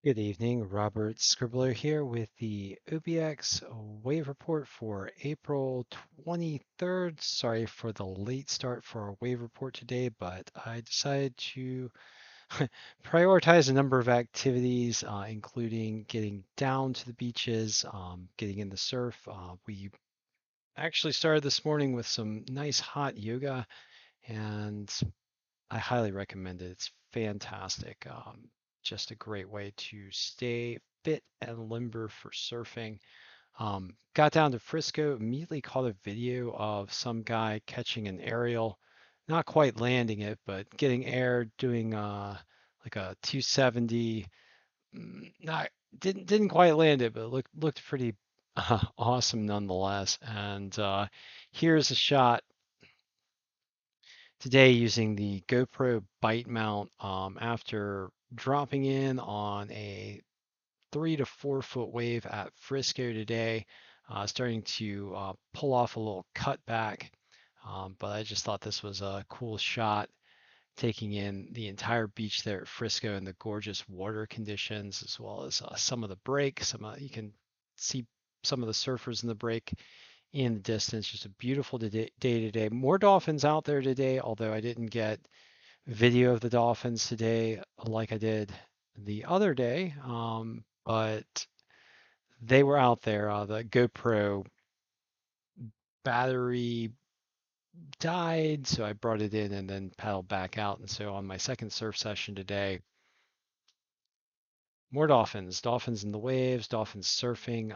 Good evening, Robert Scribbler here with the OBX wave report for April 23rd. Sorry for the late start for our wave report today, but I decided to prioritize a number of activities, including getting down to the beaches, getting in the surf. We actually started this morning with some nice hot yoga, and I highly recommend it. It's fantastic. Just a great way to stay fit and limber for surfing. Got down to Frisco, immediately caught a video of some guy catching an aerial, not quite landing it, but getting air, doing like a 270. Not didn't quite land it, but looked pretty awesome nonetheless. And here's a shot today using the GoPro bite mount after dropping in on a 3 to 4 foot wave at Frisco today, starting to pull off a little cutback. But I just thought this was a cool shot, taking in the entire beach there at Frisco and the gorgeous water conditions, as well as some of the break. You can see some of the surfers in the break in the distance. Just a beautiful day today. More dolphins out there today, although I didn't get video of the dolphins today like I did the other day. But they were out there. The GoPro battery died, so I brought it in and then paddled back out. And so on my second surf session today, more dolphins, dolphins in the waves, dolphins surfing.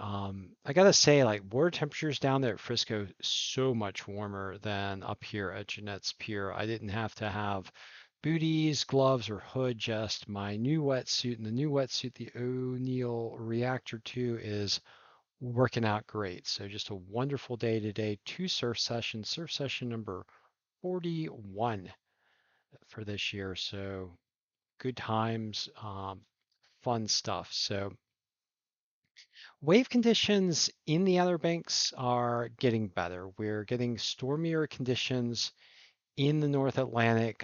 I gotta say, like water temperatures down there at Frisco so much warmer than up here at Jeanette's Pier. I didn't have to have booties, gloves, or hood. Just my new wetsuit, and the new wetsuit, the O'Neill Reactor 2, is working out great. So just a wonderful day today. Two surf sessions. Surf session number 41 for this year. So good times. Fun stuff. So wave conditions in the Outer Banks are getting better. We're getting stormier conditions in the North Atlantic,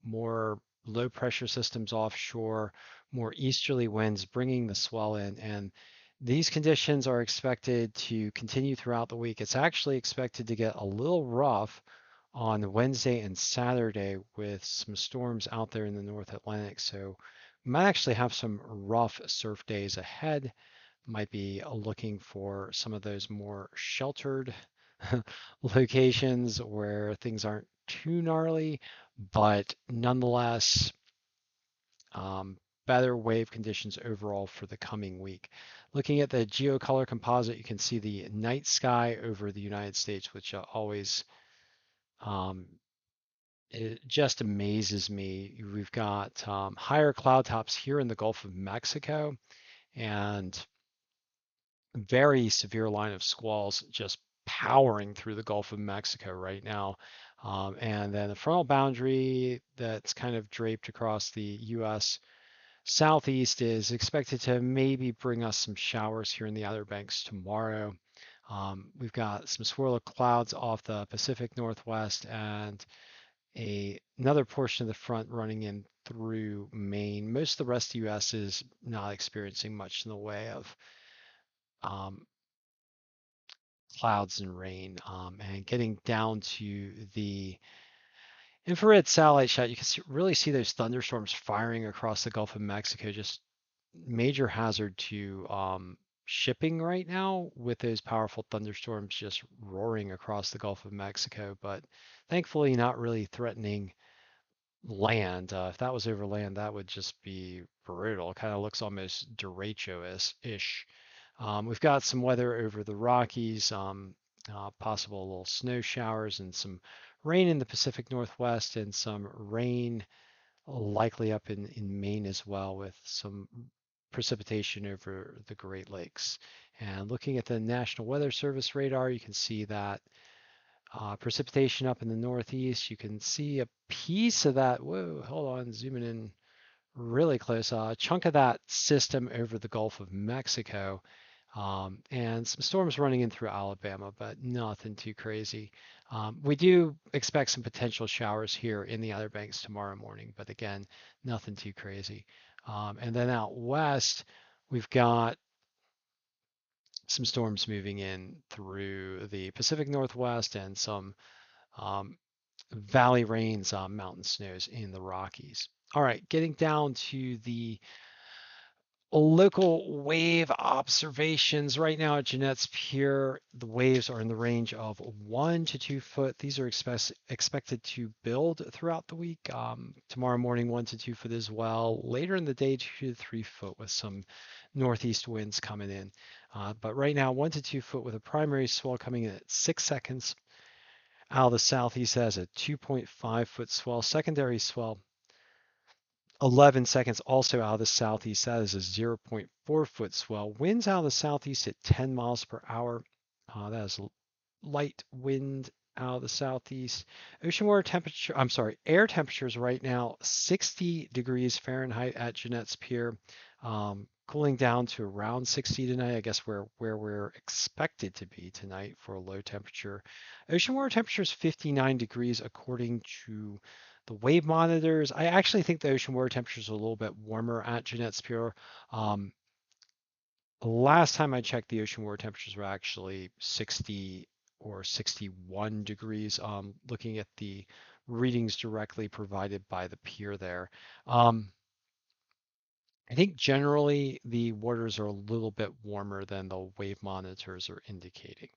more low pressure systems offshore, more easterly winds bringing the swell in. And these conditions are expected to continue throughout the week. It's actually expected to get a little rough on Wednesday and Saturday with some storms out there in the North Atlantic. So we might actually have some rough surf days ahead. Might be looking for some of those more sheltered locations where things aren't too gnarly, but nonetheless, better wave conditions overall for the coming week. Looking at the geocolor composite, you can see the night sky over the United States, which always um, it just amazes me. We've got higher cloud tops here in the Gulf of Mexico and very severe line of squalls just powering through the Gulf of Mexico right now. And then the frontal boundary that's kind of draped across the U.S. Southeast is expected to maybe bring us some showers here in the Outer Banks tomorrow. We've got some swirl of clouds off the Pacific Northwest and another portion of the front running in through Maine. Most of the rest of the U.S. is not experiencing much in the way of um, clouds and rain. And getting down to the infrared satellite shot, you can really see those thunderstorms firing across the Gulf of Mexico. Just major hazard to shipping right now with those powerful thunderstorms just roaring across the Gulf of Mexico. But thankfully, not really threatening land. If that was over land, that would just be brutal. Kind of looks almost derecho-ish. We've got some weather over the Rockies, possible little snow showers and some rain in the Pacific Northwest, and some rain likely up in Maine as well, with some precipitation over the Great Lakes. And looking at the National Weather Service radar, you can see that precipitation up in the Northeast. You can see a piece of that. Whoa, hold on, zooming in really close. A chunk of that system over the Gulf of Mexico. and some storms running in through Alabama, but nothing too crazy. We do expect some potential showers here in the Outer Banks tomorrow morning, but again, nothing too crazy. And then out west, we've got some storms moving in through the Pacific Northwest and some um, valley rains, mountain snows in the Rockies. All right, getting down to the local wave observations right now at Jeanette's Pier. The waves are in the range of 1 to 2 foot. These are expected to build throughout the week. Tomorrow morning, 1 to 2 foot as well. Later in the day, 2 to 3 foot with some northeast winds coming in. But right now, 1 to 2 foot with a primary swell coming in at 6 seconds. Out of the southeast, has a 2.5 foot swell. Secondary swell 11 seconds also out of the southeast. That is a 0.4 foot swell. Winds out of the southeast at 10 miles per hour. That is light wind out of the southeast. Ocean water temperature, I'm sorry, air temperatures right now 60 degrees Fahrenheit at Jeanette's Pier. Cooling down to around 60 tonight, I guess where we're expected to be tonight for a low temperature. Ocean water temperature is 59 degrees according to the wave monitors. I actually think the ocean water temperature is a little bit warmer at Jeanette's Pier. Um, Last time I checked, the ocean water temperatures were actually 60 or 61 degrees, looking at the readings directly provided by the pier there. Um, I think generally the waters are a little bit warmer than the wave monitors are indicating.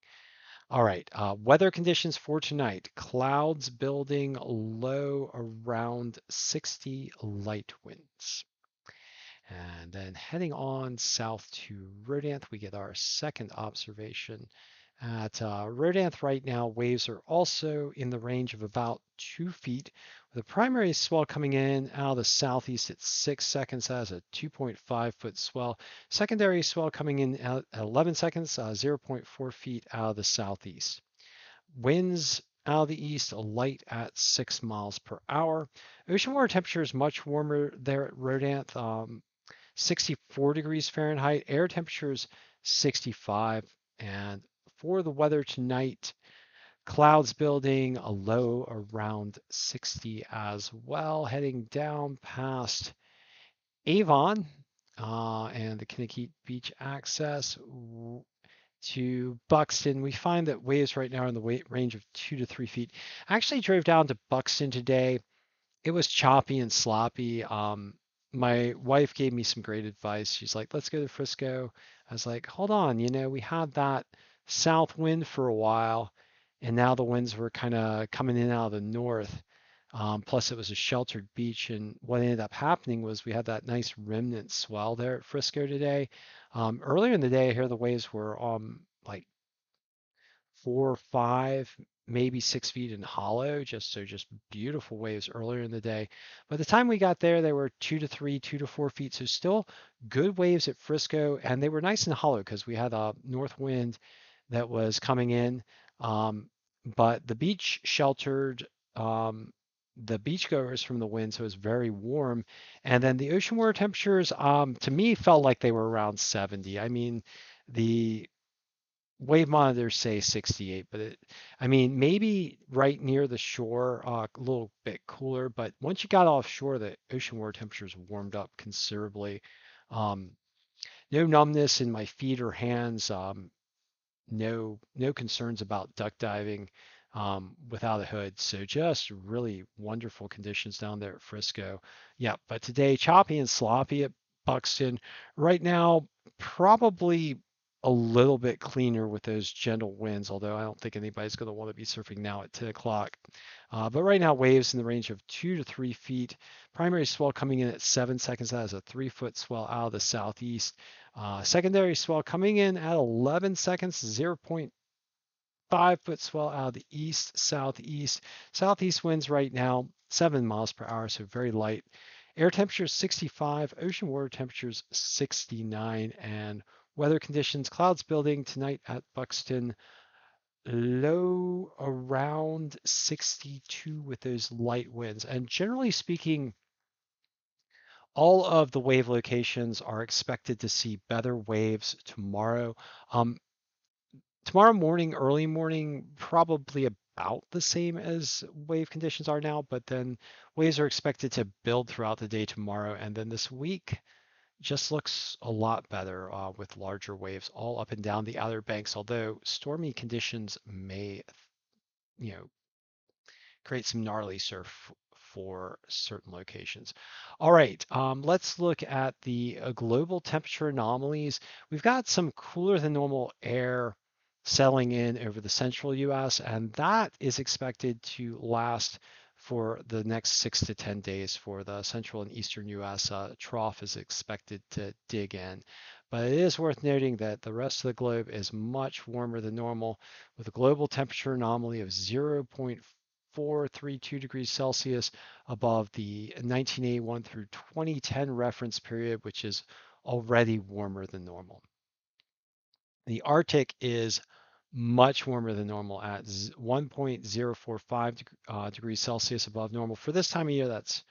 All right, weather conditions for tonight. Clouds building low around 60, light winds. And then heading on south to Rodanth, we get our second observation. At Rodanth right now, waves are also in the range of about 2 feet, with a primary swell coming in out of the southeast at 6 seconds. Has a 2.5 foot swell. Secondary swell coming in at 11 seconds, 0.4 feet out of the southeast. Winds out of the east, light at 6 miles per hour. Ocean water temperature is much warmer there at Rodanth. 64 degrees Fahrenheit. Air temperatures 65. And for the weather tonight, clouds building, a low around 60 as well. Heading down past Avon and the Kinnikit Beach access to Buxton. We find that waves right now are in the range of 2 to 3 feet. I actually drove down to Buxton today. It was choppy and sloppy. My wife gave me some great advice. She's like, let's go to Frisco. I was like, hold on, we had that south wind for a while, and now the winds were kind of coming in out of the north. Plus, it was a sheltered beach, and what ended up happening was we had that nice remnant swell there at Frisco today. Earlier in the day, I hear the waves were like 4 or 5, maybe 6 feet in hollow, just beautiful waves earlier in the day. By the time we got there, they were 2 to 3, 2 to 4 feet. So still good waves at Frisco, and they were nice and hollow because we had a north wind that was coming in. Um, but the beach sheltered the beachgoers from the wind, so it was very warm. And then the ocean water temperatures, to me, felt like they were around 70. I mean, the wave monitors say 68, but I mean, maybe right near the shore, a little bit cooler, but once you got offshore, the ocean water temperatures warmed up considerably. Um, no numbness in my feet or hands. No concerns about duck diving without a hood. So just really wonderful conditions down there at Frisco. Yeah, but today choppy and sloppy at Buxton. Right now, probably a little bit cleaner with those gentle winds, although I don't think anybody's going to want to be surfing now at 10 o'clock. But right now, waves in the range of 2 to 3 feet. Primary swell coming in at 7 seconds. That is a 3 foot swell out of the southeast. Secondary swell coming in at 11 seconds, 0.5 foot swell out of the east, southeast. Southeast winds right now, 7 miles per hour, so very light. Air temperature 65, ocean water temperatures 69, and weather conditions, clouds building tonight at Buxton, low around 62 with those light winds. And generally speaking, All of the wave locations are expected to see better waves tomorrow. Um, Tomorrow morning, early morning, probably about the same as wave conditions are now, but then waves are expected to build throughout the day tomorrow. And then this week just looks a lot better with larger waves all up and down the Outer Banks, although stormy conditions may, you know, create some gnarly surf for certain locations. All right, let's look at the global temperature anomalies. We've got some cooler than normal air settling in over the central US, and that is expected to last for the next 6 to 10 days for the central and eastern US. Trough is expected to dig in. But it is worth noting that the rest of the globe is much warmer than normal, with a global temperature anomaly of 0.432 degrees Celsius above the 1981 through 2010 reference period, which is already warmer than normal. The Arctic is much warmer than normal at 1.045 degrees Celsius above normal. For this time of year, that's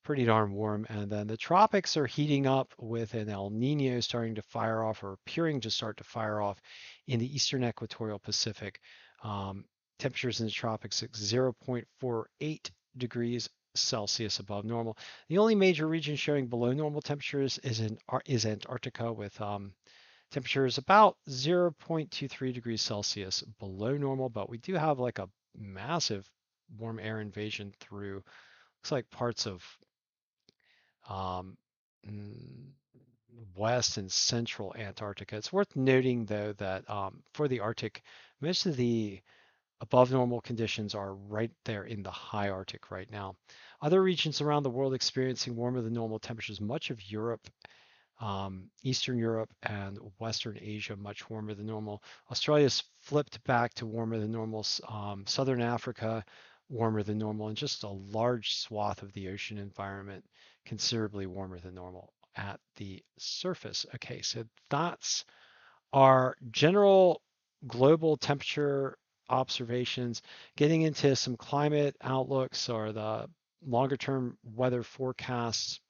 pretty darn warm. And then the tropics are heating up with an El Nino starting to fire off or appearing to start to fire off in the eastern equatorial Pacific. Um, Temperatures in the tropics at 0.48 degrees Celsius above normal. The only major region showing below normal temperatures is Antarctica with temperatures about 0.23 degrees Celsius below normal, but we do have like a massive warm air invasion through looks like parts of um, mm, west and central Antarctica. It's worth noting, though, that for the Arctic, most of the above normal conditions are right there in the high Arctic right now. Other regions around the world experiencing warmer than normal temperatures, much of Europe, Eastern Europe, and Western Asia, much warmer than normal. Australia's flipped back to warmer than normal. Southern Africa, warmer than normal, and just a large swath of the ocean environment, considerably warmer than normal at the surface. Okay, so that's our general global temperature observations. Getting into some climate outlooks or the longer term weather forecasts.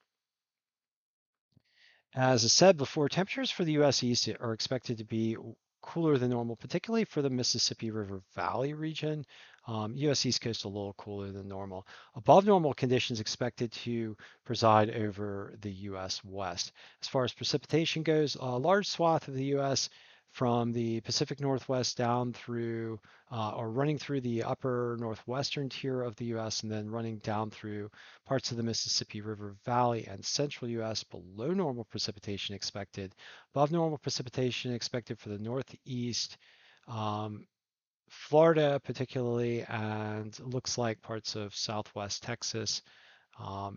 As I said before, temperatures for the US East are expected to be cooler than normal, particularly for the Mississippi River Valley region. US East Coast a little cooler than normal. Above normal conditions expected to preside over the US West. As far as precipitation goes, a large swath of the US from the Pacific Northwest down through or running through the upper northwestern tier of the US and then running down through parts of the Mississippi River Valley and central US, below normal precipitation expected. Above normal precipitation expected for the Northeast, um, Florida particularly, and looks like parts of Southwest Texas,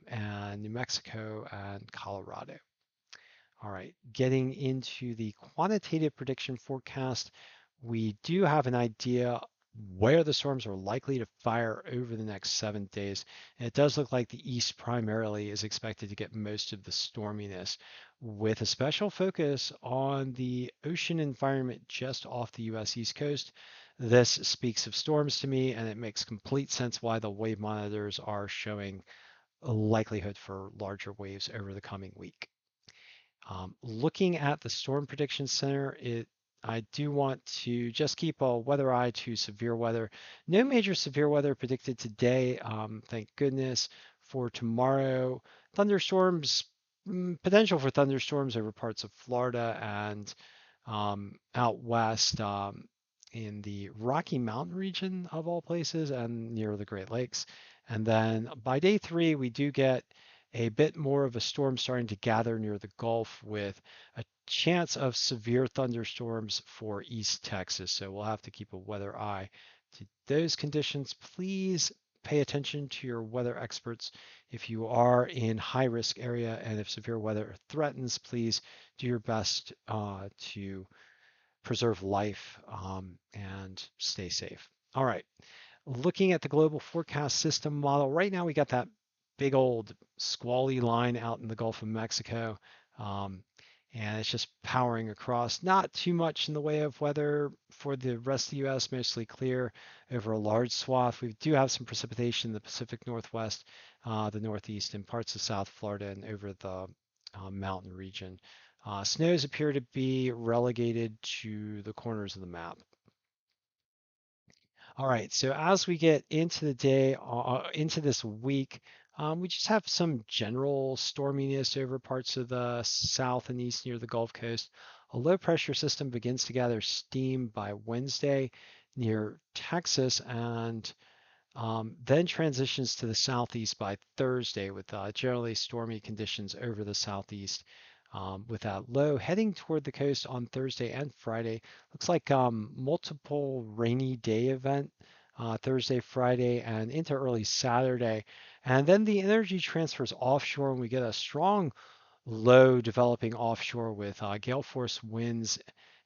and New Mexico and Colorado. All right, getting into the quantitative prediction forecast, we do have an idea where the storms are likely to fire over the next 7 days. And it does look like the east primarily is expected to get most of the storminess, with a special focus on the ocean environment just off the US East Coast. This speaks of storms to me, and it makes complete sense why the wave monitors are showing a likelihood for larger waves over the coming week. Looking at the Storm Prediction Center, I do want to just keep a weather eye to severe weather. No major severe weather predicted today, thank goodness. For tomorrow, thunderstorms, potential for thunderstorms over parts of Florida and out west in the Rocky Mountain region of all places and near the Great Lakes. And then by day 3, we do get a bit more of a storm starting to gather near the Gulf with a chance of severe thunderstorms for East Texas. So we'll have to keep a weather eye to those conditions. Please pay attention to your weather experts if you are in high risk area, and if severe weather threatens, please do your best to preserve life and stay safe. All right, looking at the global forecast system model, right now we got that big old squally line out in the Gulf of Mexico. Um, and it's just powering across. Not too much in the way of weather for the rest of the U.S., mostly clear over a large swath. We do have some precipitation in the Pacific Northwest, the Northeast, and parts of South Florida and over the mountain region. Snows appear to be relegated to the corners of the map. All right, so as we get into the day, into this week, we just have some general storminess over parts of the south and east near the Gulf Coast. A low pressure system begins to gather steam by Wednesday near Texas and then transitions to the southeast by Thursday with generally stormy conditions over the southeast. With that low heading toward the coast on Thursday and Friday. Looks like multiple rainy day event Thursday, Friday, and into early Saturday. And then the energy transfers offshore and we get a strong low developing offshore with gale force winds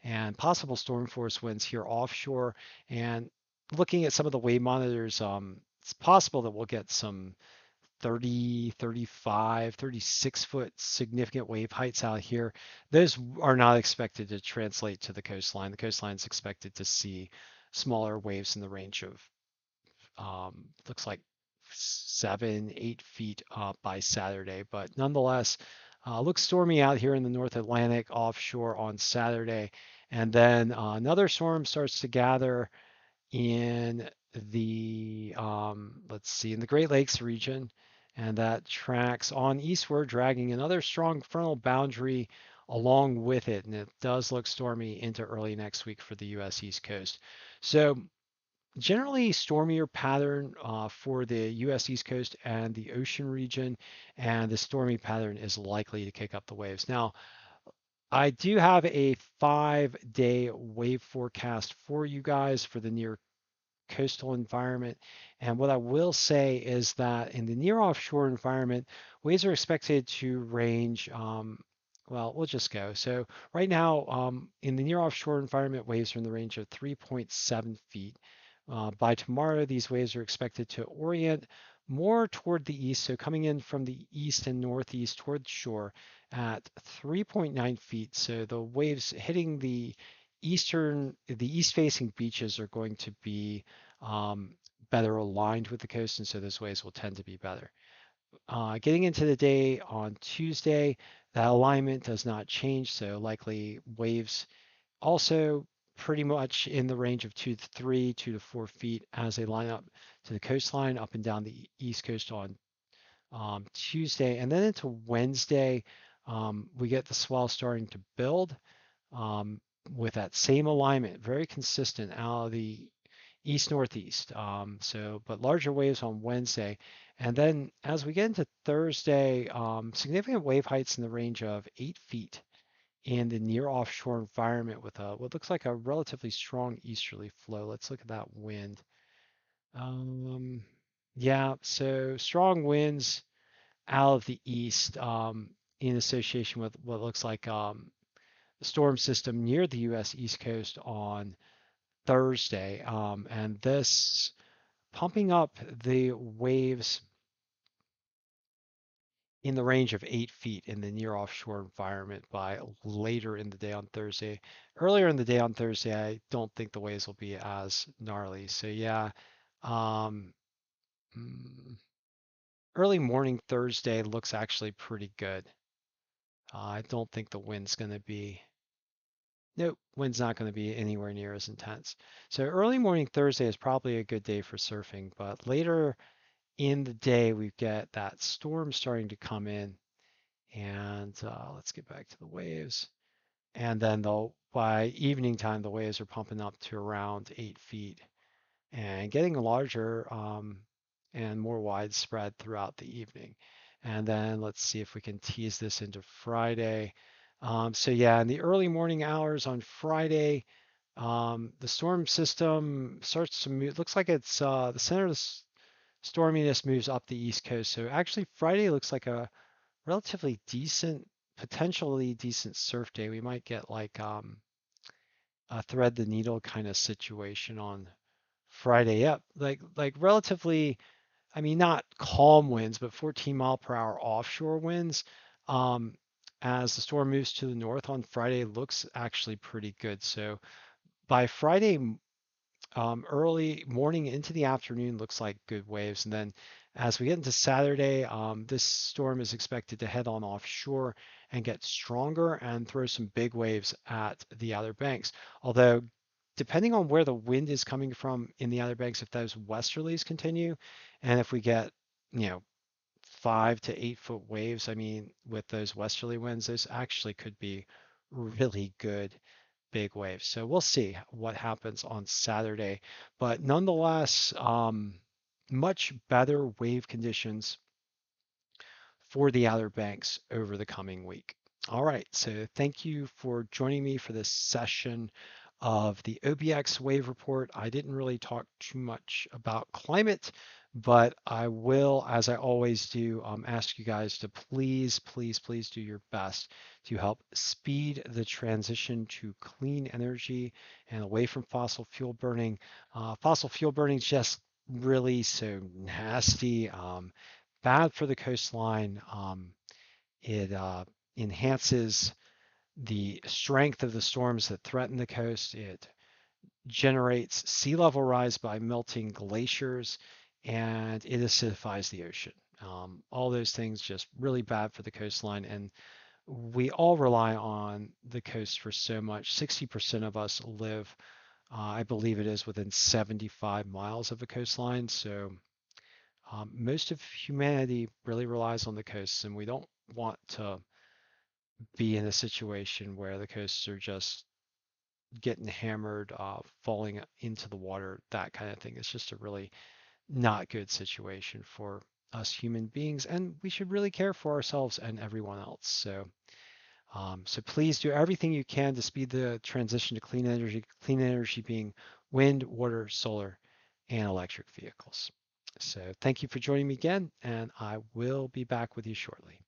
and possible storm force winds here offshore. And looking at some of the wave monitors, it's possible that we'll get some 30, 35, 36-foot significant wave heights out here. Those are not expected to translate to the coastline. The coastline is expected to see smaller waves in the range of looks like 7, 8 feet by Saturday. But nonetheless, looks stormy out here in the North Atlantic offshore on Saturday. And then another storm starts to gather in the, let's see, in the Great Lakes region. And that tracks on eastward, dragging another strong frontal boundary along with it. And it does look stormy into early next week for the U.S. East Coast. So generally stormier pattern for the U.S. East Coast and the ocean region, and the stormy pattern is likely to kick up the waves. Now, I do have a 5-day wave forecast for you guys for the near coastal environment. And what I will say is that in the near offshore environment, waves are expected to range, well, we'll just go. So right now, in the near offshore environment, waves are in the range of 3.7 feet. By tomorrow, these waves are expected to orient more toward the east, so coming in from the east and northeast toward shore at 3.9 feet. So the waves hitting the east-facing beaches are going to be better aligned with the coast, and so those waves will tend to be better. Getting into the day on Tuesday, that alignment does not change, so likely waves also pretty much in the range of 2 to 3, 2 to 4 feet as they line up to the coastline up and down the east coast on Tuesday. And then into Wednesday, we get the swell starting to build with that same alignment, very consistent out of the east northeast. But larger waves on Wednesday. And then as we get into Thursday, significant wave heights in the range of 8 feet in the near offshore environment with what looks like a relatively strong easterly flow. Let's look at that wind. Um, yeah, so strong winds out of the east in association with what looks like the storm system near the U.S. East Coast on Thursday. And this pumping up the waves in the range of 8 feet in the near offshore environment by later in the day on Thursday. Earlier in the day on Thursday, I don't think the waves will be as gnarly. So yeah, um, mm, early morning Thursday looks actually pretty good. I don't think the wind's going to be, nope, wind's not going to be anywhere near as intense. So early morning Thursday is probably a good day for surfing, but later in the day, we get that storm starting to come in. And let's get back to the waves. And then by evening time, the waves are pumping up to around 8 feet and getting larger and more widespread throughout the evening. And then let's see if we can tease this into Friday. So yeah, in the early morning hours on Friday, the storm system starts to move. Looks like it's the center of the storminess moves up the east coast. So actually, Friday looks like a relatively decent, potentially decent surf day. We might get like a thread the needle kind of situation on Friday. Yep, like relatively, I mean not calm winds, but 14 mile per hour offshore winds. Um, as the storm moves to the north on Friday looks actually pretty good. So by Friday early morning into the afternoon looks like good waves. And then as we get into Saturday, this storm is expected to head on offshore and get stronger and throw some big waves at the Outer Banks. Although, depending on where the wind is coming from in the Outer Banks, if those westerlies continue, and if we get, you know, 5 to 8 foot waves, I mean, with those westerly winds, those actually could be really good big waves. So we'll see what happens on Saturday. But nonetheless, much better wave conditions for the Outer Banks over the coming week. All right, so thank you for joining me for this session of the OBX Wave Report. I didn't really talk too much about climate, but I will, as I always do, ask you guys to please, please, please do your best to help speed the transition to clean energy and away from fossil fuel burning. Fossil fuel burning is just really so nasty. Bad for the coastline. It enhances the strength of the storms that threaten the coast. It generates sea level rise by melting glaciers, and it acidifies the ocean. All those things just really bad for the coastline, and we all rely on the coast for so much. 60% of us live, I believe it is, within 75 miles of a coastline. So most of humanity really relies on the coasts, and we don't want to be in a situation where the coasts are just getting hammered, falling into the water, that kind of thing. It's just a really not good situation for us human beings, and we should really care for ourselves and everyone else. So please do everything you can to speed the transition to clean energy. Clean energy being wind, water, solar, and electric vehicles. So thank you for joining me again, and I will be back with you shortly.